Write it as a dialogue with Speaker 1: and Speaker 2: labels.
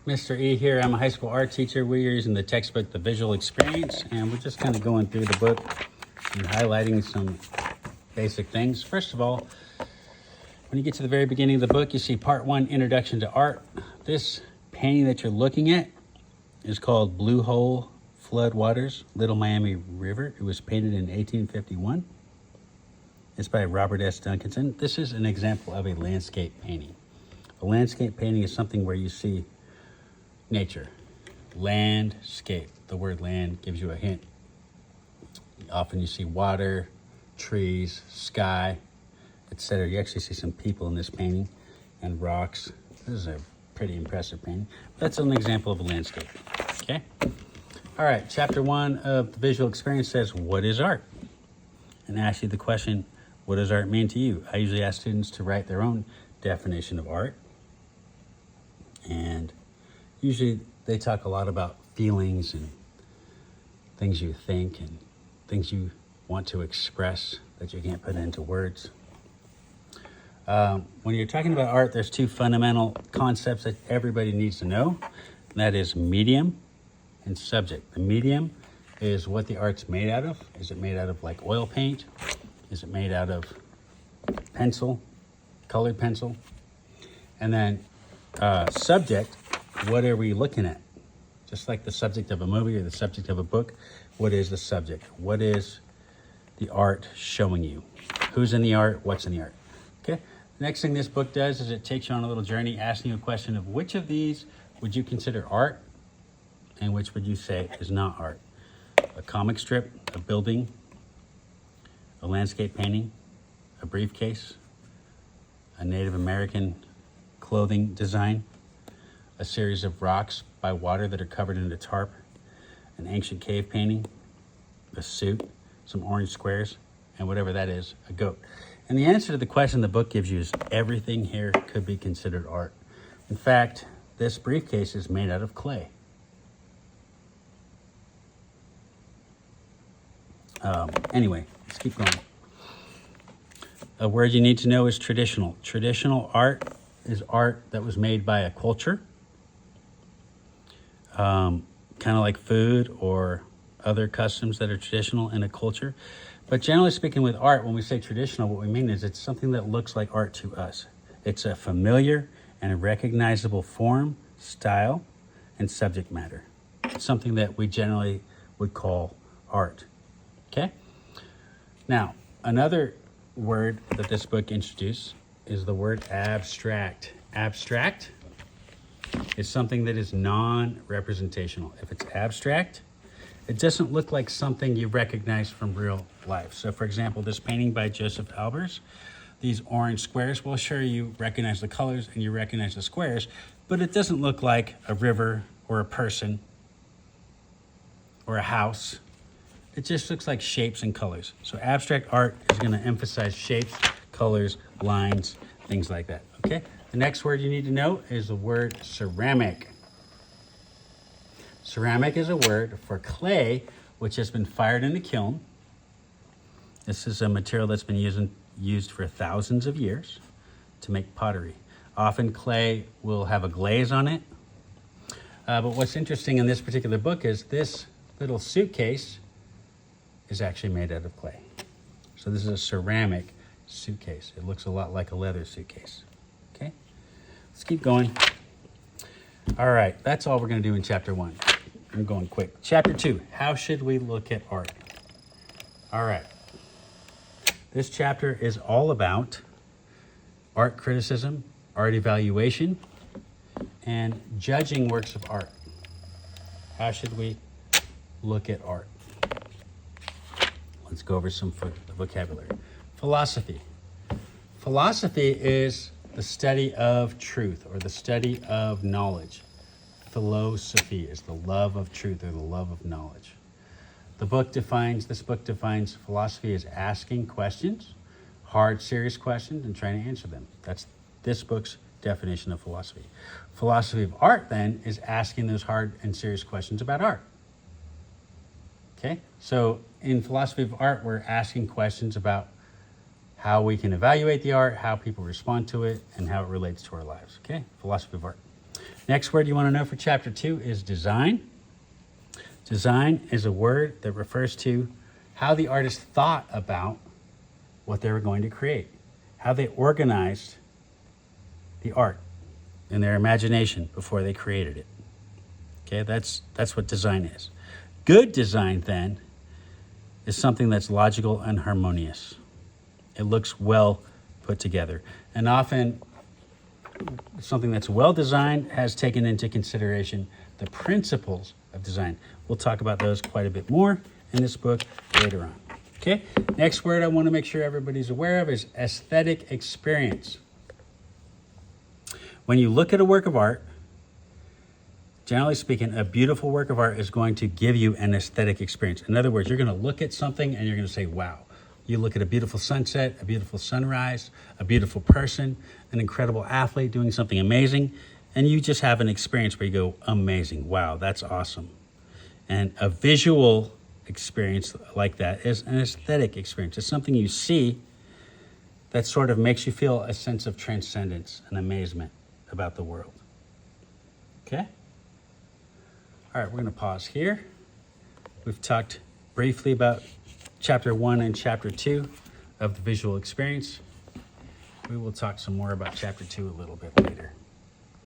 Speaker 1: Mr. E here. I'm a high school art teacher. We are using the textbook, The Visual Experience, and we're just kind of going through the book and highlighting some basic things. First of all, when you get to the very beginning of the book, you see Part 1, Introduction to Art. This painting that you're looking at is called Blue Hole Flood Waters, Little Miami River. It was painted in 1851. It's by Robert S. Duncanson. This is an example of a landscape painting. A landscape painting is something where you see nature, landscape. The word land gives you a hint. Often you see water, trees, sky, etc. You actually see some people in this painting and rocks. This is a pretty impressive painting. That's an example of a landscape. Okay. All right. Chapter 1 of the Visual Experience says, "What is art?" And I ask you the question, what does art mean to you? I usually ask students to write their own definition of art. And usually they talk a lot about feelings and things you think and things you want to express that you can't put into words. When you're talking about art, there's two fundamental concepts that everybody needs to know. And that is medium and subject. The medium is what the art's made out of. Is it made out of like oil paint? Is it made out of pencil, colored pencil? And then subject, what are we looking at? Just like the subject of a movie or the subject of a book, what is the subject? What is the art showing you? Who's in the art? What's in the art? Okay. The next thing this book does is it takes you on a little journey asking you a question of which of these would you consider art and which would you say is not art? A comic strip, a building, a landscape painting, a briefcase, a Native American clothing design, a series of rocks by water that are covered in a tarp, an ancient cave painting, a suit, some orange squares, and whatever that is, a goat. And the answer to the question the book gives you is everything here could be considered art. In fact, this briefcase is made out of clay. Anyway, let's keep going. A word you need to know is traditional. Traditional art is art that was made by a culture, kind of like food or other customs that are traditional in a culture. But generally speaking with art, when we say traditional, what we mean is it's something that looks like art to us. It's a familiar and a recognizable form, style, and subject matter. It's something that we generally would call art. Okay? Now, another word that this book introduced is the word abstract. Abstract is something that is non-representational. If it's abstract, it doesn't look like something you recognize from real life. So for example, this painting by Joseph Albers, these orange squares, well, sure, you recognize the colors and you recognize the squares, but it doesn't look like a river or a person or a house. It just looks like shapes and colors. So abstract art is going to emphasize shapes, colors, lines, things like that. Okay? The next word you need to know is the word ceramic. Ceramic is a word for clay, which has been fired in a kiln. This is a material that's been used for thousands of years to make pottery. Often clay will have a glaze on it. But what's interesting in this particular book is this little suitcase is actually made out of clay. So this is a ceramic suitcase. It looks a lot like a leather suitcase. Okay, let's keep going. All right, that's all we're going to do in chapter 1. I'm going quick. Chapter 2, how should we look at art? All right, this chapter is all about art criticism, art evaluation, and judging works of art. How should we look at art? Let's go over some vocabulary. Philosophy. Philosophy is the study of truth or the study of knowledge. Philosophy is the love of truth or the love of knowledge. This book defines philosophy as asking questions, hard, serious questions, and trying to answer them. That's this book's definition of philosophy. Philosophy of art, then, is asking those hard and serious questions about art. Okay, so in philosophy of art, we're asking questions about how we can evaluate the art, how people respond to it, and how it relates to our lives. Okay, philosophy of art. Next word you want to know for chapter 2 is design. Design is a word that refers to how the artist thought about what they were going to create, how they organized the art in their imagination before they created it. Okay, that's what design is. Good design, then, is something that's logical and harmonious. It looks well put together. And often, something that's well designed has taken into consideration the principles of design. We'll talk about those quite a bit more in this book later on. Okay, next word I want to make sure everybody's aware of is aesthetic experience. When you look at a work of art, generally speaking, a beautiful work of art is going to give you an aesthetic experience. In other words, you're going to look at something and you're going to say, wow. You look at a beautiful sunset, a beautiful sunrise, a beautiful person, an incredible athlete doing something amazing, and you just have an experience where you go, amazing, wow, that's awesome. And a visual experience like that is an aesthetic experience. It's something you see that sort of makes you feel a sense of transcendence and amazement about the world. Okay? All right, we're going to pause here. We've talked briefly about chapter 1 and chapter 2 of the visual experience. We will talk some more about chapter 2 a little bit later.